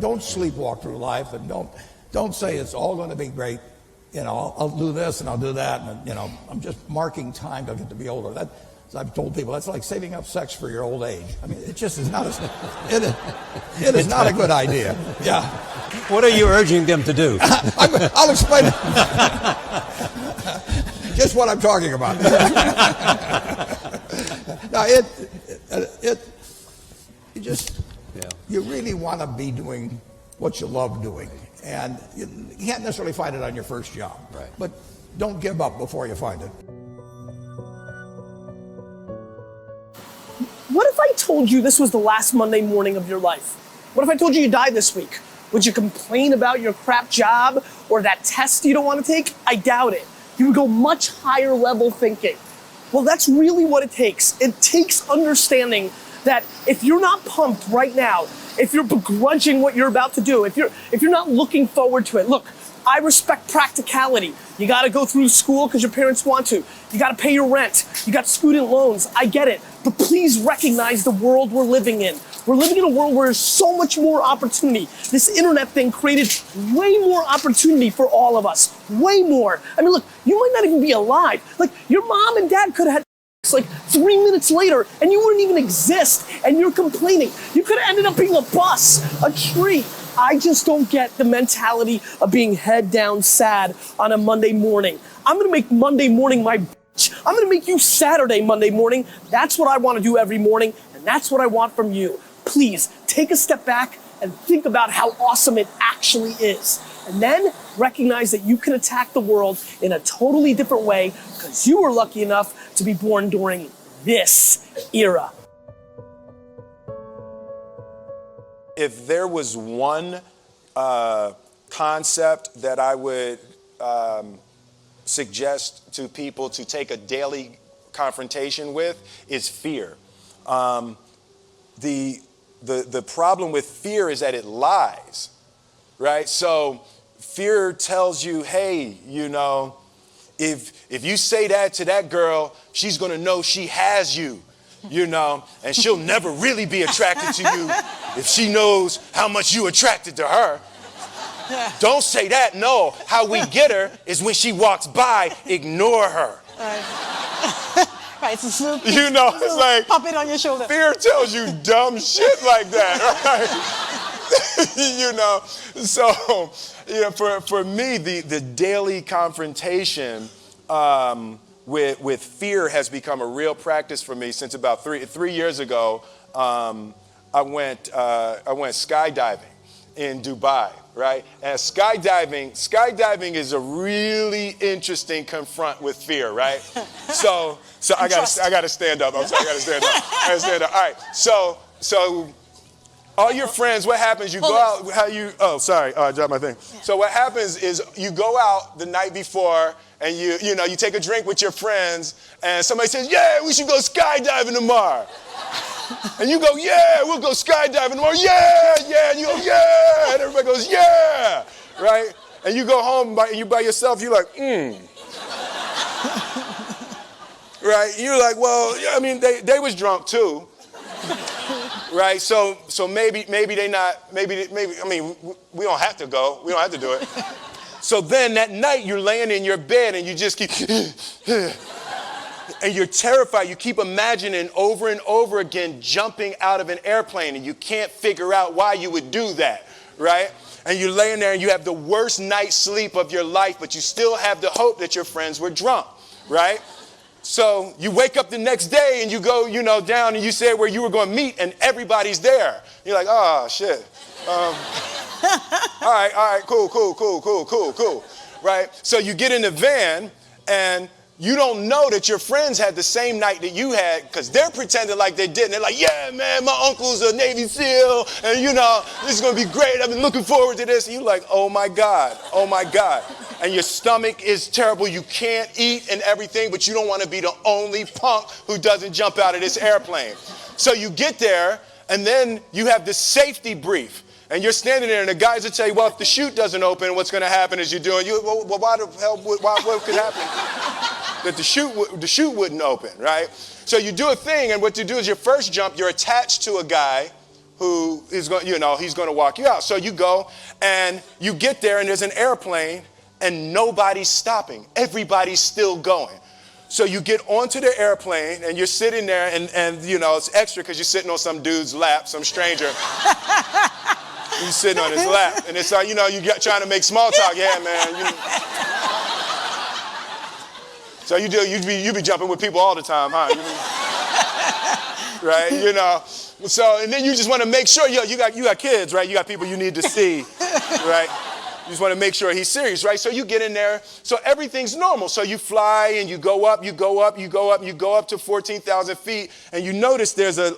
Don't sleepwalk through life, and don't say it's all going to be great. You know, I'll do this and I'll do that, and you know, I'm just marking time till I get to be older. That, as I've told people, that's like saving up sex for your old age. I mean, it just is not it is not a good idea. Yeah. What are you urging them to do? I'll explain it. Just what I'm talking about. Now, you really want to be doing what you love doing. And you can't necessarily find it on your first job. Right. But don't give up before you find it. What if I told you this was the last Monday morning of your life? What if I told you you died this week? Would you complain about your crap job or that test you don't want to take? I doubt it. You would go much higher level thinking. Well, that's really what it takes. It takes understanding that if you're not pumped right now, if you're begrudging what you're about to do, if you're not looking forward to it, look, I respect practicality. You gotta go through school because your parents want to. You gotta pay your rent. You got student loans. I get it. But please recognize the world we're living in. We're living in a world where there's so much more opportunity. This internet thing created way more opportunity for all of us. Way more. I mean, look, you might not even be alive. Like, your mom and dad could have had like 3 minutes later and you wouldn't even exist and you're complaining. You could have ended up being a bus, a tree. I just don't get the mentality of being head down sad on a Monday morning. I'm gonna make Monday morning my bitch. I'm gonna make you Saturday Monday morning. That's what I wanna do every morning, and that's what I want from you. Please take a step back and think about how awesome it actually is. And then recognize that you can attack the world in a totally different way because you were lucky enough to be born during this era. If there was one concept that I would suggest to people to take a daily confrontation with, is fear. The problem with fear is that it lies, right? So fear tells you, hey, you know, if you say that to that girl, she's gonna know she has you, you know, and she'll never really be attracted to you if she knows how much you attracted to her. Don't say that. No, how we get her is when she walks by, ignore her. Right, it's a little, you know, it's like pop it on your shoulder. Fear tells you dumb shit like that, right? You know, so yeah, for me, the daily confrontation with fear has become a real practice for me since about three years ago. I went skydiving in Dubai, right? And skydiving is a really interesting confront with fear, right? So I gotta stand up. I'm sorry, I gotta stand up. All right. So all your friends, what happens? You go out. I dropped my thing. Yeah. So what happens is you go out the night before and you take a drink with your friends and somebody says, yeah, we should go skydiving tomorrow. And you go, yeah, we'll go skydiving tomorrow. Yeah, yeah. And you go, yeah. And everybody goes, yeah. Right? And you go home and you by yourself, you're like, Right? You're like, well, I mean, they was drunk too. Right? So maybe they not, maybe, I mean, we don't have to go. We don't have to do it. So then that night you're laying in your bed and you just keep, and you're terrified. You keep imagining over and over again jumping out of an airplane and you can't figure out why you would do that, right? And you're laying there and you have the worst night's sleep of your life, but you still have the hope that your friends were drunk, right? So you wake up the next day and you go, down and you say where you were going to meet and everybody's there. You're like, oh, shit. All right, cool, right? So you get in the van and you don't know that your friends had the same night that you had because they're pretending like they didn't. They're like, yeah, man, my uncle's a Navy SEAL and, this is going to be great. I've been looking forward to this. And you're like, oh, my God. And your stomach is terrible. You can't eat and everything, but you don't want to be the only punk who doesn't jump out of this airplane. So you get there and then you have this safety brief. And you're standing there, and the guys will tell you, well, if the chute doesn't open, what's going to happen is well, why the hell, what could happen? That the chute wouldn't open, right? So you do a thing, and what you do is your first jump, you're attached to a guy who is going, he's going to walk you out. So you go and you get there and there's an airplane and nobody's stopping. Everybody's still going. So you get onto the airplane and you're sitting there and it's extra because you're sitting on some dude's lap, some stranger. You're sitting on his lap. And it's like, you're trying to make small talk. Yeah, man. So you be jumping with people all the time, huh? Right? So, and then you just want to make sure, you got kids, right? You got people you need to see, right? You just want to make sure he's serious, right? So you get in there. So everything's normal. So you fly and you go up to 14,000 feet. And you notice there's a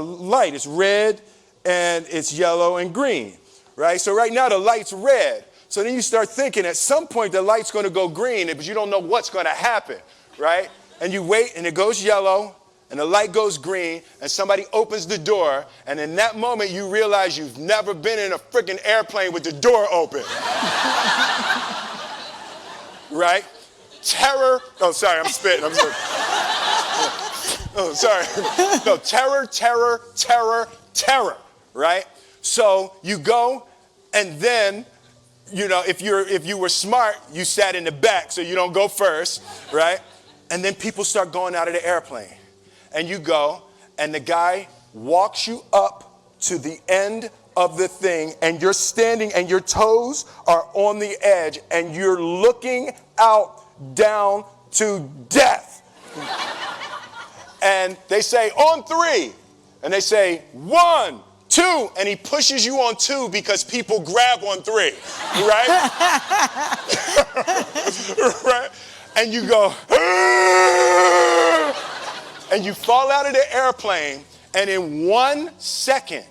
light. It's red and it's yellow and green, right? So right now the light's red. So then you start thinking at some point the light's going to go green, but you don't know what's going to happen, right? And you wait and it goes yellow. And the light goes green, and somebody opens the door, and in that moment, you realize you've never been in a freaking airplane with the door open. Right? Terror. Oh, sorry, I'm spitting. Oh, sorry. No, terror. Right? So you go, and then, if you were smart, you sat in the back, so you don't go first, right? And then people start going out of the airplane. And you go, and the guy walks you up to the end of the thing, and you're standing, and your toes are on the edge, and you're looking out down to death. And they say, on 3. And they say, 1, 2. And he pushes you on 2 because people grab on 3. Right? Right? And you go, and you fall out of the airplane, and in 1 second,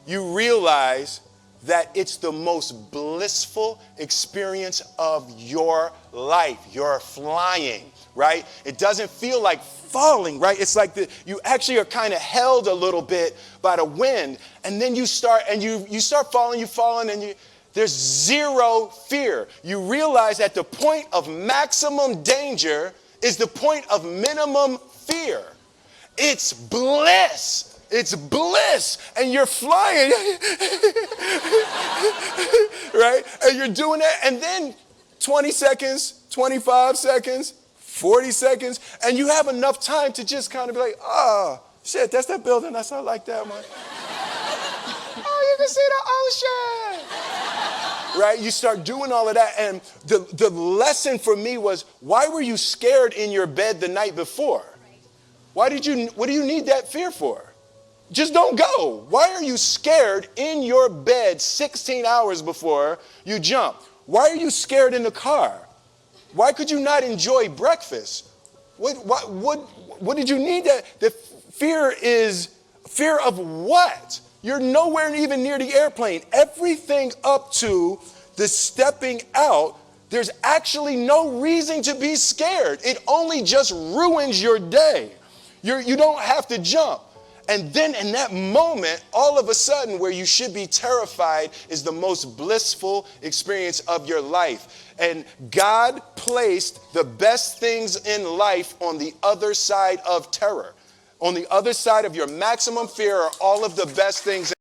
you realize that it's the most blissful experience of your life. You're flying, right? It doesn't feel like falling, right? It's like you actually are kind of held a little bit by the wind, and then you start falling, and there's zero fear. You realize that the point of maximum danger is the point of minimum fear. It's bliss. It's bliss. And you're flying. Right? And you're doing that. And then 20 seconds, 25 seconds, 40 seconds. And you have enough time to just kind of be like, oh, shit, that's that building. I like that one. Oh, you can see the ocean. Right? You start doing all of that. And the lesson for me was, why were you scared in your bed the night before? What do you need that fear for? Just don't go. Why are you scared in your bed 16 hours before you jump? Why are you scared in the car? Why could you not enjoy breakfast? What did you need that? The fear is fear of what? You're nowhere even near the airplane. Everything up to the stepping out, there's actually no reason to be scared. It only just ruins your day. You don't have to jump. And then in that moment, all of a sudden, where you should be terrified is the most blissful experience of your life. And God placed the best things in life on the other side of terror. On the other side of your maximum fear are all of the best things.